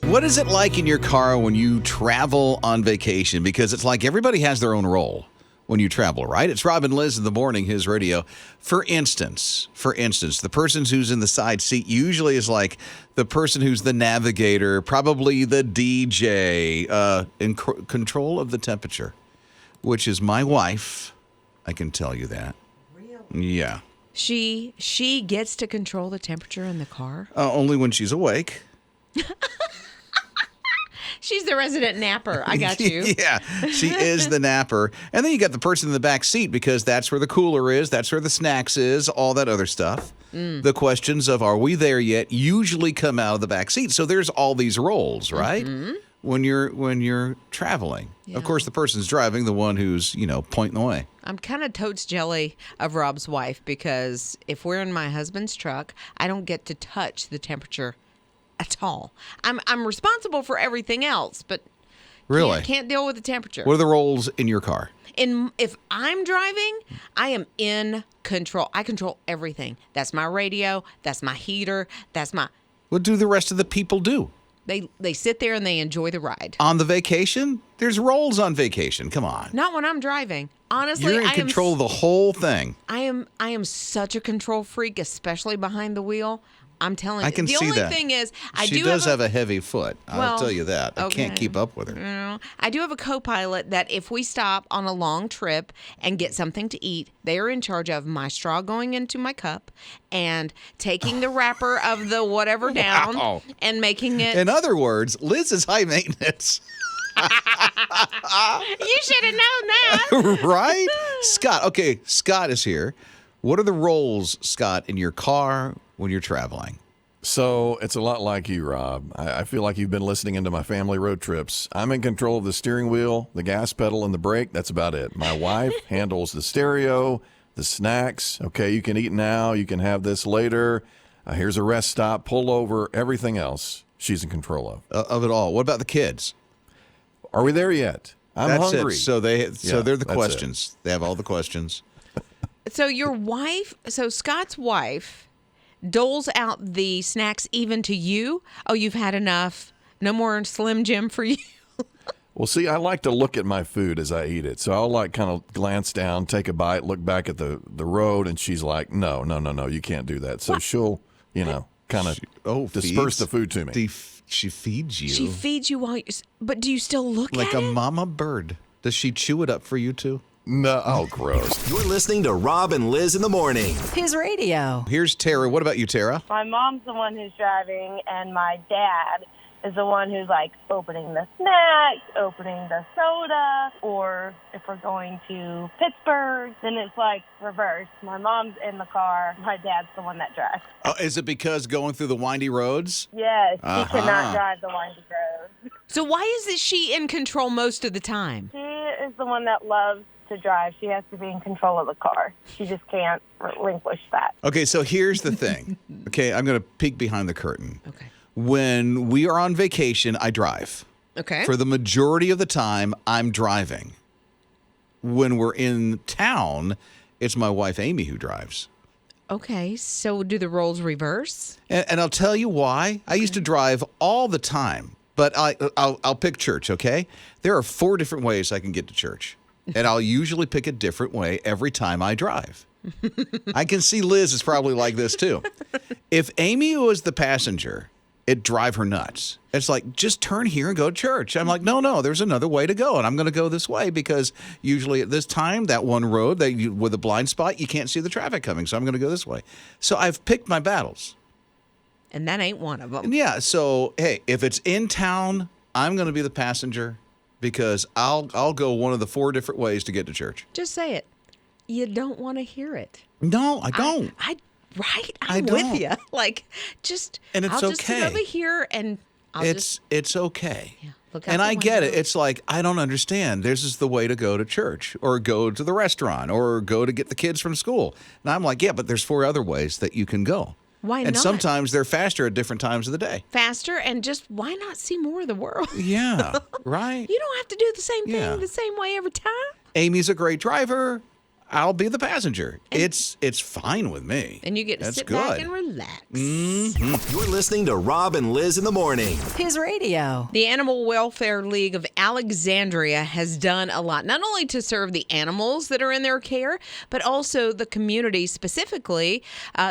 What is it like in your car when you travel on vacation? Because it's like everybody has their own role when you travel, right? It's Rob and Lizz in the morning, his radio. For instance, the person who's in the side seat usually is like the person who's the navigator, probably the DJ, in control of the temperature, which is my wife. I can tell you that. Really? Yeah. She gets to control the temperature in the car? Only when she's awake. She's the resident napper. I got you. Yeah, she is the napper. And then you got the person in the back seat because that's where the cooler is, that's where the snacks is, all that other stuff. The questions of are we there yet usually come out of the back seat. So there's all these roles, right? Mm-hmm. When you're traveling. Yeah. Of course, the person's driving, the one who's, pointing the way. I'm kind of totes jelly of Rob's wife because if we're in my husband's truck, I don't get to touch the temperature at all. I'm responsible for everything else, but really can't deal with the temperature. What are the roles in your car? If I'm driving, I am in control. I control everything. That's my radio. That's my heater. What do the rest of the people do? They sit there and they enjoy the ride. On the vacation? There's roles on vacation. Come on. Not when I'm driving. Honestly, you're in control of the whole thing. I am such a control freak, especially behind the wheel. I'm telling you. I can see that. The only thing is, she does have a heavy foot. I'll tell you that. I can't keep up with her. I do have a co-pilot that if we stop on a long trip and get something to eat, they are in charge of my straw going into my cup and taking the wrapper of the whatever down and making it. In other words, Liz is high maintenance. You should have known that. Right? Scott. Okay, Scott is here. What are the roles, Scott, in your car when you're traveling? So it's a lot like you, Rob. I feel like you've been listening into my family road trips. I'm in control of the steering wheel, the gas pedal, and the brake. That's about it. My wife handles the stereo, the snacks. Okay, you can eat now. You can have this later. Here's a rest stop. Pull over. Everything else she's in control of. Of it all. What about the kids? Are we there yet? I'm hungry. It. So they're the questions. They have all the questions. So Scott's wife doles out the snacks even to you? Oh, you've had enough. No more Slim Jim for you. Well, see, I like to look at my food as I eat it. So I'll kind of glance down, take a bite, look back at the road, and she's like, no, you can't do that. So she'll, kind of disperse the food to me. She feeds you. She feeds you but do you still look like at it? Like a mama bird. Does she chew it up for you too? No. Oh, gross. You're listening to Rob and Lizz in the morning. His radio. Here's Tara. What about you, Tara? My mom's the one who's driving, and my dad is the one who's like opening the snacks, opening the soda, or if we're going to Pittsburgh, then it's like reverse. My mom's in the car. My dad's the one that drives. Oh, is it because going through the windy roads? Yes, he cannot drive the windy roads. So why is she in control most of the time? She is the one that loves to drive. She has to be in control of the car. She just can't relinquish that. Okay, so here's the thing. Okay, I'm going to peek behind the curtain. Okay. When we are on vacation, I drive. Okay. For the majority of the time, I'm driving. When we're in town, it's my wife, Amy, who drives. Okay, so do the roles reverse? And I'll tell you why. I used to drive all the time, but I'll pick church, okay? There are 4 different ways I can get to church, and I'll usually pick a different way every time I drive. I can see Liz is probably like this, too. If Amy was the passenger, it'd drive her nuts. It's like, just turn here and go to church. I'm like, no, there's another way to go, and I'm going to go this way because usually at this time, that one road with a blind spot, you can't see the traffic coming, so I'm going to go this way. So I've picked my battles. And that ain't one of them. Yeah, so, hey, if it's in town, I'm going to be the passenger because I'll go one of the 4 different ways to get to church. Just say it. You don't want to hear it. No, I don't. Right? I'm with you. Like, and it's I'll just sit over here and it's okay. Yeah, look out and the I get it. window. It's like, I don't understand. This is the way to go to church or go to the restaurant or go to get the kids from school. And I'm like, yeah, but there's 4 other ways that you can go. Why not? And sometimes they're faster at different times of the day. Faster and just why not see more of the world? Yeah, right. You don't have to do the same thing the same way every time. Amy's a great driver. I'll be the passenger. It's fine with me. And you get to That's sit good. back and relax. You're listening to Rob and Lizz in the morning. His radio. The Animal Welfare League of Alexandria has done a lot, not only to serve the animals that are in their care, but also the community, specifically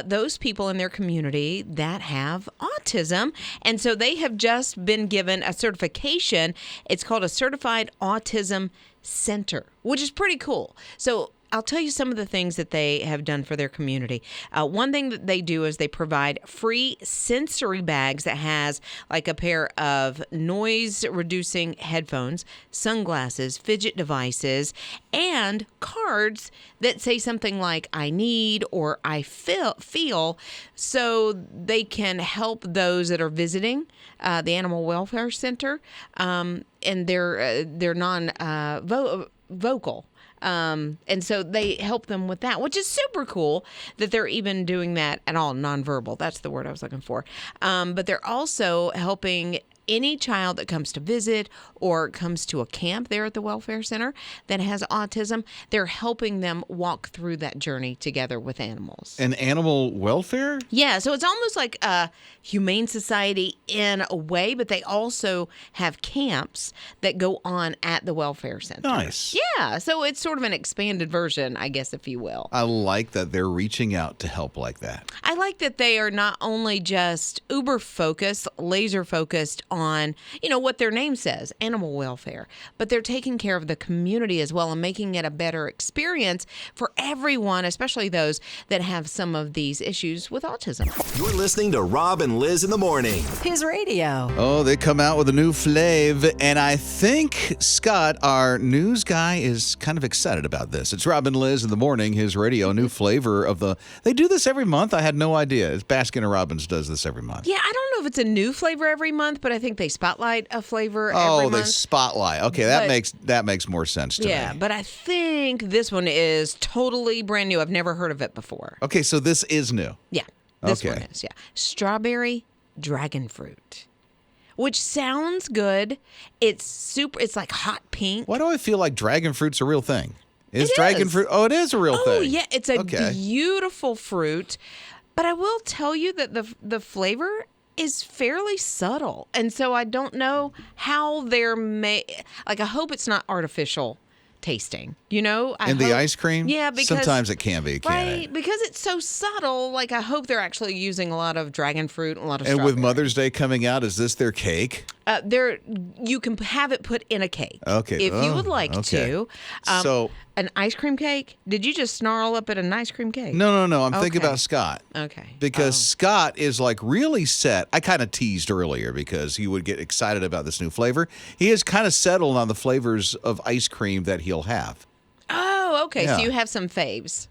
those people in their community that have autism. And so they have just been given a certification. It's called a Certified Autism Center, which is pretty cool. So I'll tell you some of the things that they have done for their community. One thing that they do is they provide free sensory bags that has like a pair of noise-reducing headphones, sunglasses, fidget devices, and cards that say something like "I need" or "I feel," so they can help those that are visiting the Animal Welfare Center, and they're non-vocal. And so they help them with that, which is super cool that they're even doing that at all, nonverbal. That's the word I was looking for. But they're also helping any child that comes to visit or comes to a camp there at the welfare center that has autism. They're helping them walk through that journey together with animals. And animal welfare? Yeah, so it's almost like a humane society in a way, but they also have camps that go on at the welfare center. Nice. Yeah, so it's sort of an expanded version, I guess, if you will. I like that they're reaching out to help like that. I like that they are not only just uber focused, laser focused on, what their name says, animal welfare, but they're taking care of the community as well and making it a better experience for everyone, especially those that have some of these issues with autism. You're listening to Rob and Lizz in the morning. His radio. Oh, they come out with a new flav, and I think Scott, our news guy, is kind of excited about this. It's Rob and Lizz in the morning, his radio, new flavor of the... They do this every month. I had no idea. It's Baskin & Robbins does this every month. Yeah, I don't know if it's a new flavor every month, but I think they spotlight a flavor every month. Oh, they spotlight. Okay, that makes more sense to me. Yeah, but I think this one is totally brand new. I've never heard of it before. Okay, so this is new. Yeah, this Okay. one is, yeah. Strawberry dragon fruit, which sounds good. It's like hot pink. Why do I feel like dragon fruit's a real thing? Is It dragon is. fruit? Oh, it is a real thing. Oh, yeah, it's a Okay. beautiful fruit. But I will tell you that the flavor is fairly subtle. And so I don't know how they're made. Like, I hope it's not artificial tasting, And the ice cream? Yeah, because sometimes it can be, can't right, it? because it's so subtle. Like, I hope they're actually using a lot of dragon fruit and a lot of And with strawberry. Mother's Day coming out, is this their cake? You can have it put in a cake. Okay. If you would like okay. to. So- an ice cream cake? Did you just snarl up at an ice cream cake? No. I'm thinking Okay. about Scott. Okay. Because Scott is like really set. I kind of teased earlier because he would get excited about this new flavor. He is kind of settled on the flavors of ice cream that he'll have. Oh, okay. Yeah. So you have some faves.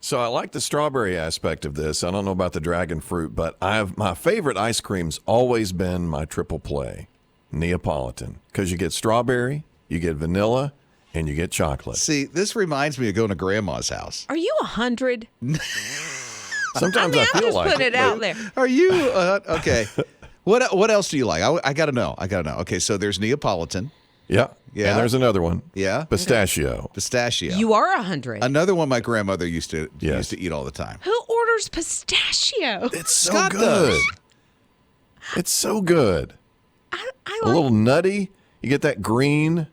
So I like the strawberry aspect of this. I don't know about the dragon fruit, but my favorite ice cream's always been my triple play, Neapolitan, because you get strawberry, you get vanilla, and you get chocolate. See, this reminds me of going to Grandma's house. Are you 100? Sometimes I I'm feel just like putting it out there. Are you okay? What else do you like? I got to know. Okay, so there's Neapolitan. Yeah. Yeah. And there's another one. Yeah. Pistachio. Pistachio. You are 100. Another one my grandmother used to Yes. eat all the time. Who orders pistachio? It's so Scott good. does. It's so good. I A like. little nutty. You get that green,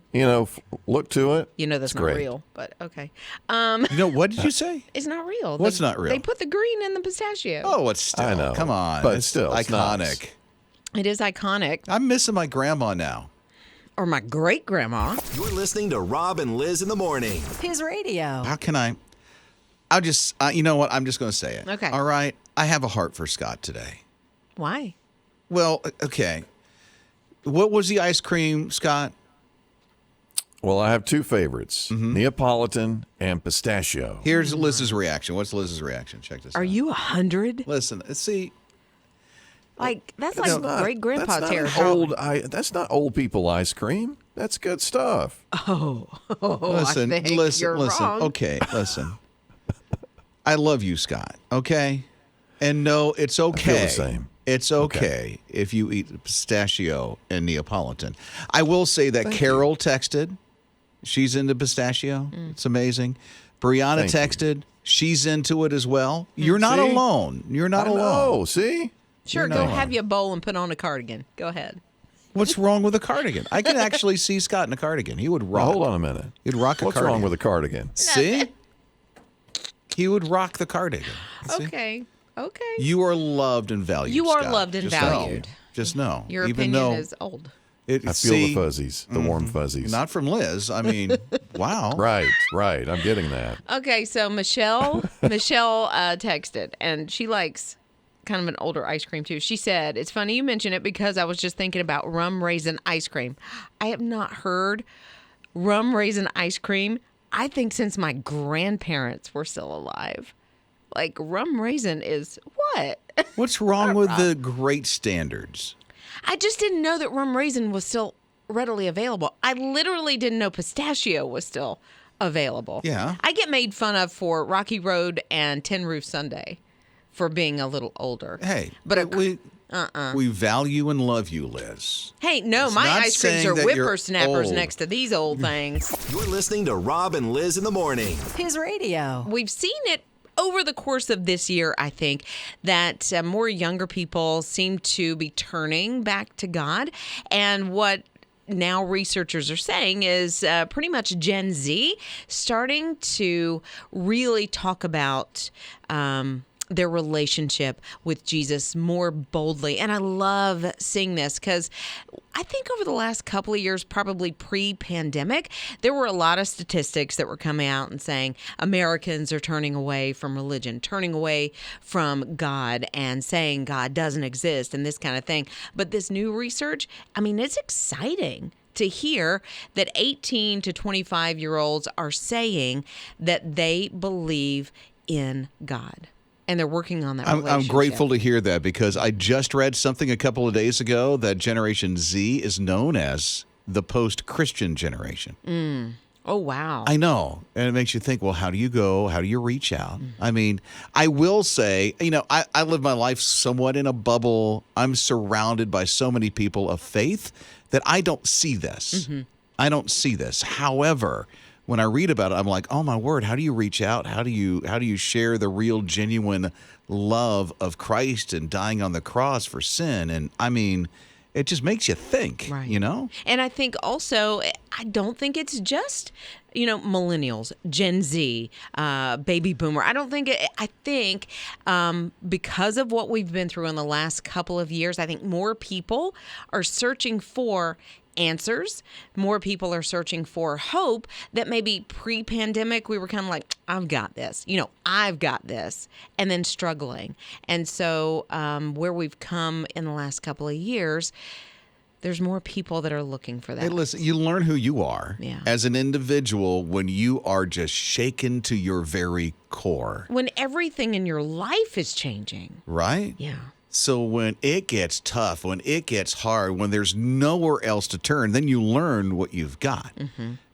look to it. That's It's not great. real, but okay. What did you say? It's not real. What's not real? They put the green in the pistachio. Oh, it's still. I know. Come on. But it's still, it's iconic. nice. It is iconic. I'm missing my grandma now. Or my great grandma. You're listening to Rob and Lizz in the morning. His radio. How can I? I'll just, you know what? I'm just going to say it. Okay. All right. I have a heart for Scott today. Why? Well, okay. What was the ice cream, Scott? Well, I have two favorites, Mm-hmm. Neapolitan and pistachio. Here's Liz's reaction. What's Liz's reaction? Check this out. Are you 100? Listen, see, Like, that's like Not- great grandpa that's not territory. that's not old people ice cream. That's good stuff. listen, I think listen, you're wrong. Okay, listen. I love you, Scott. Okay, and no, it's okay. feel the same. It's okay if you eat pistachio and Neapolitan. I will say that Carol texted. She's into pistachio. It's amazing. Brianna Thank you. texted. She's into it as well. You're not See? alone. You're not alone. Oh, see? Sure, go have you a bowl and put on a cardigan. Go ahead. What's wrong with a cardigan? I can actually see Scott in a cardigan. He would rock. Now, hold on a minute. He'd rock a What's cardigan. wrong with a cardigan? See? He would rock the cardigan. See? Okay. You are loved and valued. You are Scott. loved and Just valued. Know. Just know. Your Even opinion though is old. it, I feel the fuzzies, the warm Mm-hmm. fuzzies. Not from Liz. I mean, wow. Right. I'm getting that. Okay, so Michelle texted, and she likes kind of an older ice cream too. She said, "It's funny you mention it because I was just thinking about rum raisin ice cream. I have not heard rum raisin ice cream, I think, since my grandparents were still alive. Like, rum raisin is what? What's wrong with the great standards? I just didn't know that rum raisin was still readily available. I literally didn't know pistachio was still available. Yeah. I get made fun of for Rocky Road and Tin Roof Sundae for being a little older. Hey, but we value and love you, Liz. Hey, no, It's my not ice creams saying are that you're whippersnappers old. next to these old things. You're listening to Rob and Liz in the morning. His radio. We've seen it over the course of this year, I think, that more younger people seem to be turning back to God. And what now researchers are saying is pretty much Gen Z starting to really talk about their relationship with Jesus more boldly. And I love seeing this because I think over the last couple of years, probably pre-pandemic, there were a lot of statistics that were coming out and saying Americans are turning away from religion, turning away from God, and saying God doesn't exist and this kind of thing. But this new research, I mean, it's exciting to hear that 18 to 25-year-olds are saying that they believe in God. And they're working on that relationship. I'm grateful to hear that because I just read something a couple of days ago that Generation Z is known as the post-Christian generation. Oh, wow. I know. And it makes you think, well, how do you go? How do you reach out? I mean, I will say, I live my life somewhat in a bubble. I'm surrounded by so many people of faith that I don't see this. I don't see this. However, when I read about it, I'm like, oh my word, how do you reach out? How do you share the real, genuine love of Christ and dying on the cross for sin? And I mean, it just makes you think, Right. And I think also, I don't think it's just, millennials, Gen Z, baby boomer. I think because of what we've been through in the last couple of years, I think more people are searching for answers. More people are searching for hope that maybe pre-pandemic we were kind of like, I've got this, I've got this, and then struggling. And so where we've come in the last couple of years, there's more people that are looking for that. Hey, listen, you learn who you are as an individual when you are just shaken to your very core. When everything in your life is changing. Right? Yeah. So when it gets tough, when it gets hard, when there's nowhere else to turn, then you learn what you've got.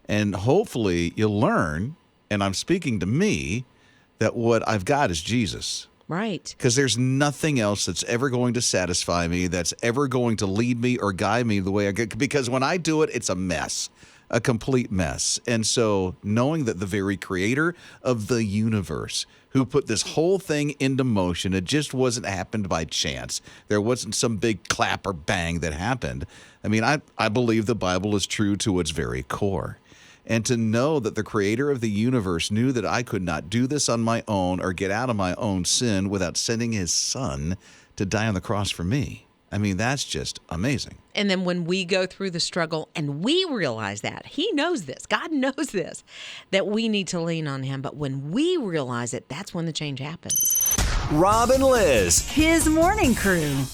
And hopefully you learn, and I'm speaking to me, that what I've got is Jesus. Right. Because there's nothing else that's ever going to satisfy me, that's ever going to lead me or guide me the way I get. Because when I do it, it's a mess, a complete mess. And so knowing that the very creator of the universe, who put this whole thing into motion, it just wasn't happened by chance. There wasn't some big clap or bang that happened. I mean, I believe the Bible is true to its very core. And to know that the creator of the universe knew that I could not do this on my own or get out of my own sin without sending his son to die on the cross for me. I mean, that's just amazing. And then when we go through the struggle and we realize that, he knows this, God knows this, that we need to lean on him. But when we realize it, that's when the change happens. Rob and Liz. His morning crew.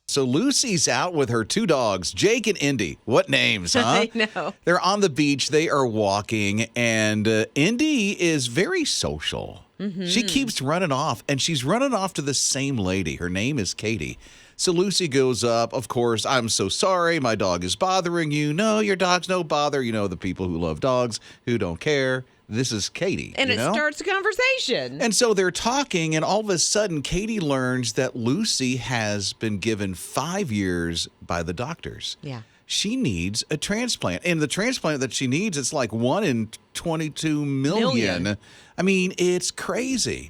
So Lucy's out with her two dogs, Jake and Indy. What names, huh? I know. They're on the beach. They are walking, and Indy is very social. She keeps running off, and she's running off to the same lady. Her name is Katie. So Lucy goes up. Of course, I'm so sorry. My dog is bothering you. No, your dog's no bother. The people who love dogs, who don't care. This is Katie. And it starts a conversation. And so they're talking, and all of a sudden, Katie learns that Lucy has been given 5 years by the doctors. Yeah. she needs a transplant. And the transplant that she needs, it's like 1 in 22 million. I mean, it's crazy.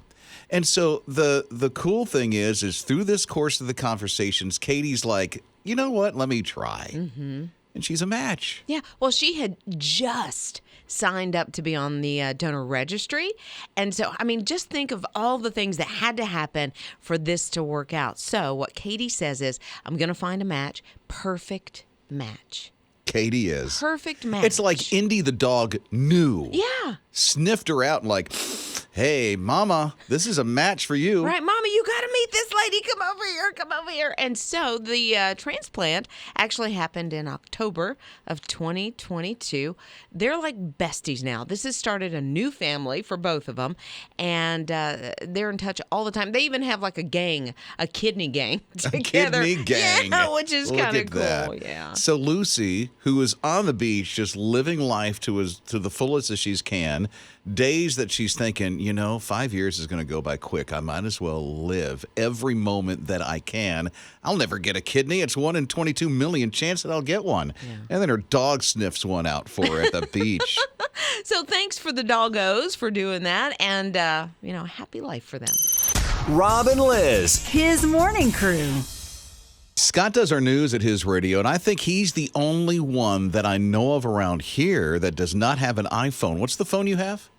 And so the cool thing is through this course of the conversations, Katie's like, you know what? Let me try. Mm-hmm. And she's a match. Yeah. Well, she had just signed up to be on the donor registry. And so, I mean, just think of all the things that had to happen for this to work out. So what Katie says is, I'm going to find a match. Perfect match. Katie is. Perfect match. It's like Indy the dog knew. Yeah. Sniffed her out and like, hey, Mama, this is a match for you. Right, Mama, you got to meet this lady. Come over here. Come over here. And so the transplant actually happened in October of 2022. They're like besties now. This has started a new family for both of them. And they're in touch all the time. They even have like a gang, a kidney gang together. A kidney gang. Yeah, which is kind of cool. That. Yeah. So Lucy, who is on the beach just living life to the fullest as she can, days that she's thinking, 5 years is going to go by quick. I might as well live every moment that I can. I'll never get a kidney. It's 1 in 22 million chance that I'll get one. Yeah. And then her dog sniffs one out for her at the beach. So thanks for the doggos for doing that. And, happy life for them. Rob and Lizz. His morning crew. Scott does our news at his radio, and I think he's the only one that I know of around here that does not have an iPhone. What's the phone you have?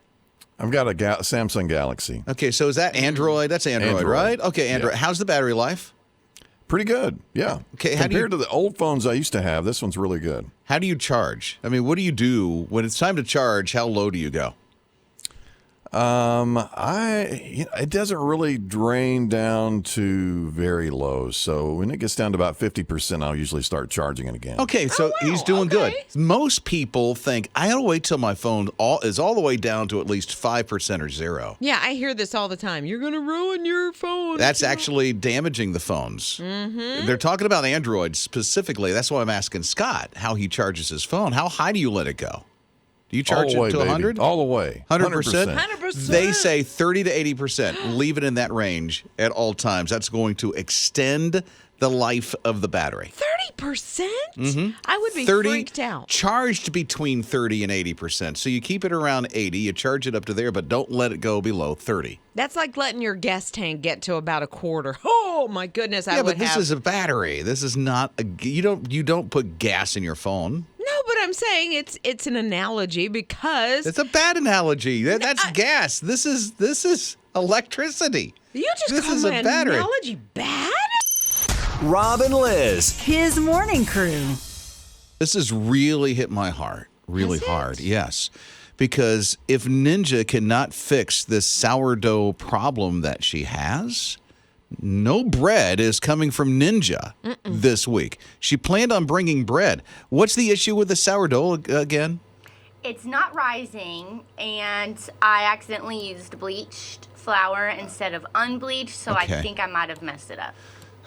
I've got a Samsung Galaxy. Okay, so is that Android? That's Android, right? Okay, Android. Yeah. How's the battery life? Pretty good, yeah. Okay, compared to the old phones I used to have, this one's really good. How do you charge? I mean, what do you do when it's time to charge? How low do you go? It doesn't really drain down to very low. So when it gets down to about 50%, I'll usually start charging it again. Okay, so he's doing good. Most people think, I gotta wait till my phone is all the way down to at least 5% or 0. Yeah, I hear this all the time. You're going to ruin your phone. That's actually damaging the phones. Mm-hmm. They're talking about Android specifically. That's why I'm asking Scott how he charges his phone. How high do you let it go? Do you charge it to 100? All the way. 100%? 100%. They say 30 to 80%. Leave it in that range at all times. That's going to extend the life of the battery. 30%? Mm-hmm. I would be freaked out. Charged between 30 and 80%. So you keep it around 80. You charge it up to there, but don't let it go below 30. That's like letting your gas tank get to about a quarter. Oh, my goodness. Yeah, but this is a battery. This is not a... You don't put gas in your phone. No, but I'm saying it's an analogy because it's a bad analogy. That's gas. This is electricity. You just call my analogy bad? Rob and Lizz. His morning crew. This has really hit my heart. Really hard. Yes. Because if Ninja cannot fix this sourdough problem that she has, no bread is coming from Ninja this week. She planned on bringing bread. What's the issue with the sourdough again? It's not rising, and I accidentally used bleached flour instead of unbleached, so I think I might have messed it up.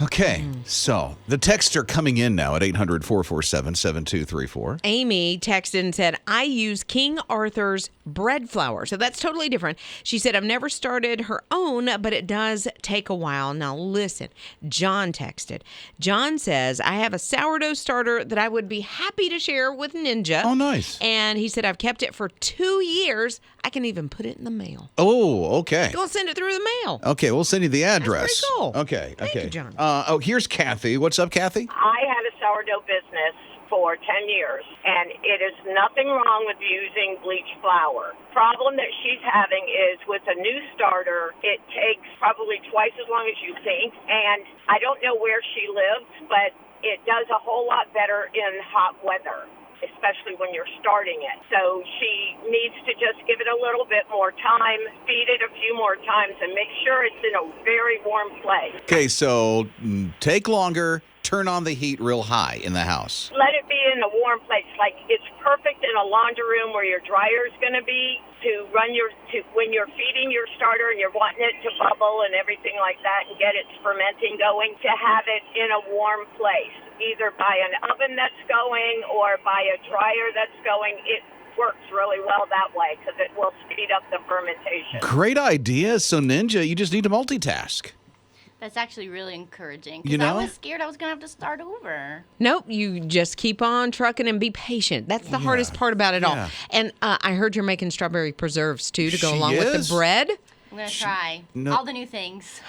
Okay, so the texts are coming in now at 800-447-7234. Amy texted and said, I use King Arthur's bread flour. So that's totally different. She said, I've never started her own, but it does take a while. Now listen, John texted. John says, I have a sourdough starter that I would be happy to share with Ninja. Oh, nice. And he said, I've kept it for 2 years. I can even put it in the mail. Oh, okay. Go send it through the mail. Okay, we'll send you the address. That's pretty cool. Okay, Thank you, John. Here's Kathy. What's up, Kathy? I had a sourdough business for 10 years, and it is nothing wrong with using bleached flour. Problem that she's having is with a new starter, it takes probably twice as long as you think, and I don't know where she lives, but it does a whole lot better in hot weather, especially when you're starting it. So she needs to just give it a little bit more time, feed it a few more times, and make sure it's in a very warm place. Okay, so take longer, turn on the heat real high in the house. Let it be in a warm place. Like, it's perfect in a laundry room where your dryer is going to be when you're feeding your starter and you're wanting it to bubble and everything like that and get its fermenting going, to have it in a warm place, either by an oven that's going or by a dryer that's going. It works really well that way because it will speed up the fermentation. Great idea. So, Ninja, you just need to multitask. That's actually really encouraging. You Because know? I was scared I was going to have to start over. Nope, you just keep on trucking and be patient. That's the hardest part about it all. Yeah. And I heard you're making strawberry preserves too to go She along with is? the bread. I'm going to try no- all the new things.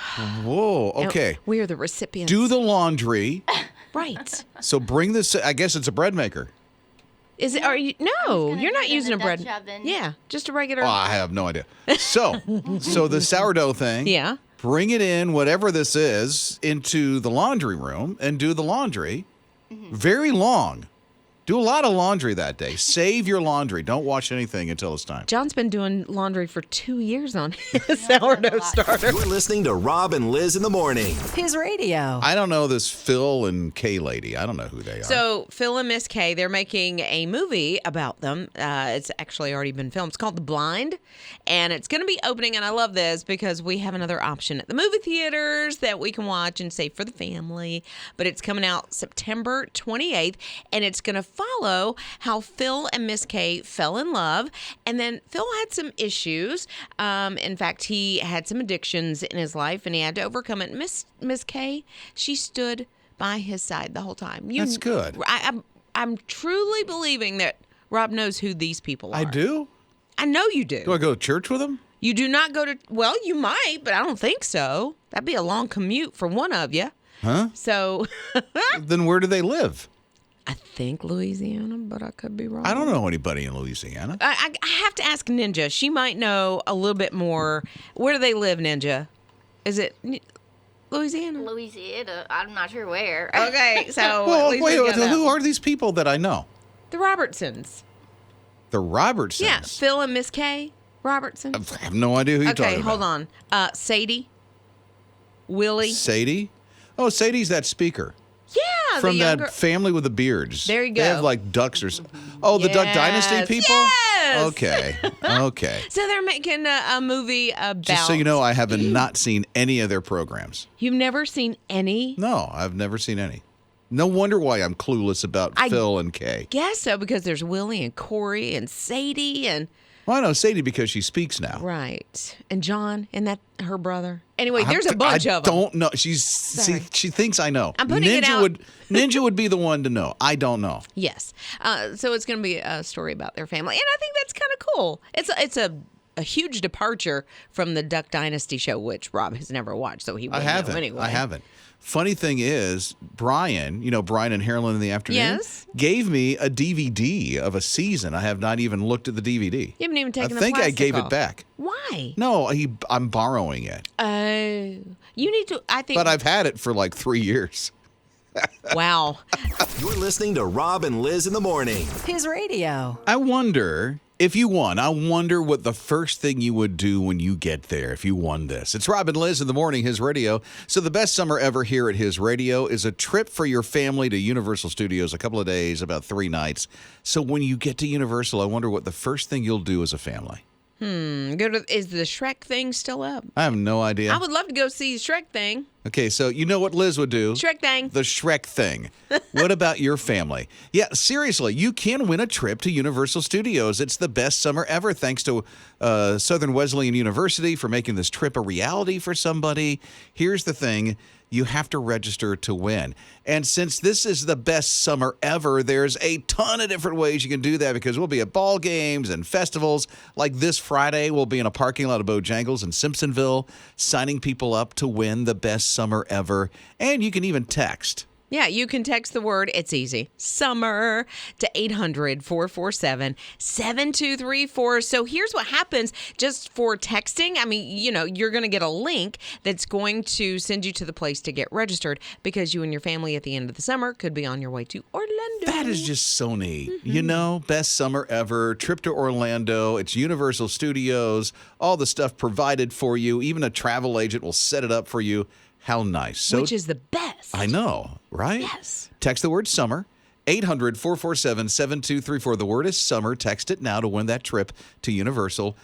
Whoa, okay. We are the recipients. Do the laundry. right. So bring this, I guess it's a bread maker. Is it? Are you? No, gonna you're do not it in using the a bread. Dutch oven. Yeah, just a regular. Oh, I have no idea. So the sourdough thing. Yeah. Bring it in, whatever this is, into the laundry room and do the laundry. Very long. Do a lot of laundry that day. Save your laundry. Don't wash anything until it's time. John's been doing laundry for 2 years on his sourdough starter. You're listening to Rob and Liz in the morning. His radio. I don't know this Phil and Kay lady. I don't know who they are. So Phil and Miss Kay, they're making a movie about them. It's actually already been filmed. It's called The Blind, and it's going to be opening. And I love this because we have another option at the movie theaters that we can watch and save for the family. But it's coming out September 28th, and it's going to follow how Phil and Miss Kay fell in love. And then Phil had some issues. In fact, he had some addictions in his life, and he had to overcome it. Miss Kay, she stood by his side the whole time. That's good. I'm truly believing that Rob knows who these people are. I do? I know you do. Do I go to church with them? You do not go to, well, you might, but I don't think so. That'd be a long commute for one of you. Huh? So Then where do they live? I think Louisiana, but I could be wrong. I don't know anybody in Louisiana. I have to ask Ninja. She might know a little bit more. Where do they live, Ninja? Is it Louisiana? Louisiana, I'm not sure where. Okay, so Well, at least wait, we got that. who are these people that I know? The Robertsons. The Robertsons. Yeah, Phil and Miss Kay Robertson. I have no idea who you're talking Okay, about. hold on. Sadie, Willie. Sadie? Oh, Sadie's that speaker. Yeah, From the younger. that family with the beards. There you They have go. like ducks or something. Oh, the Duck Dynasty Yes, people? yes. Okay. Okay. So they're making a movie about. Just so you know, I have not seen any of their programs. You've never seen any? No, I've never seen any. No wonder why I'm clueless about Phil and Kay. Guess so, because there's Willie and Corey and Sadie and. Well, I know Sadie because she speaks now. Right. And John, and that her brother. Anyway, there's a bunch I of them. don't know. See, she thinks I know. I'm putting it out. Ninja would be the one to know. I don't know. Yes. So it's going to be a story about their family. And I think that's kind of cool. It's a huge departure from the Duck Dynasty show, which Rob has never watched, so he I wouldn't haven't. know anyway. I haven't. Funny thing is, Brian, Brian and Harlan in the afternoon, Yes. gave me a DVD of a season. I have not even looked at the DVD. You haven't even taken I the think I plastic gave off. it back. Why? No, I'm borrowing it. You need to, I think. But I've had it for like 3 years. Wow. You're listening to Rob and Liz in the morning. His radio. I wonder if you won. I wonder what the first thing you would do when you get there if you won this. It's Rob and Liz in the morning, His Radio. So the best summer ever here at His Radio is a trip for your family to Universal Studios, a couple of days, about 3 nights. So when you get to Universal, I wonder what the first thing you'll do as a family. Is the Shrek thing still up? I have no idea. I would love to go see the Shrek thing. Okay, so you know what Liz would do? Shrek thing. The Shrek thing. What about your family? Yeah, seriously, you can win a trip to Universal Studios. It's the best summer ever, thanks to Southern Wesleyan University for making this trip a reality for somebody. Here's the thing. You have to register to win. And since this is the best summer ever, there's a ton of different ways you can do that because we'll be at ball games and festivals. Like this Friday, we'll be in a parking lot of Bojangles in Simpsonville, signing people up to win the best summer ever. And you can even text. Yeah, you can text the word, it's easy, summer, to 800-447-7234. So here's what happens just for texting. I mean, you're going to get a link that's going to send you to the place to get registered because you and your family at the end of the summer could be on your way to Orlando. That is just so neat. Best summer ever, trip to Orlando. It's Universal Studios, all the stuff provided for you. Even a travel agent will set it up for you. How nice. Which is the best. I know, right? Yes. Text the word summer, 800-447-7234. The word is summer. Text it now to win that trip to Universal.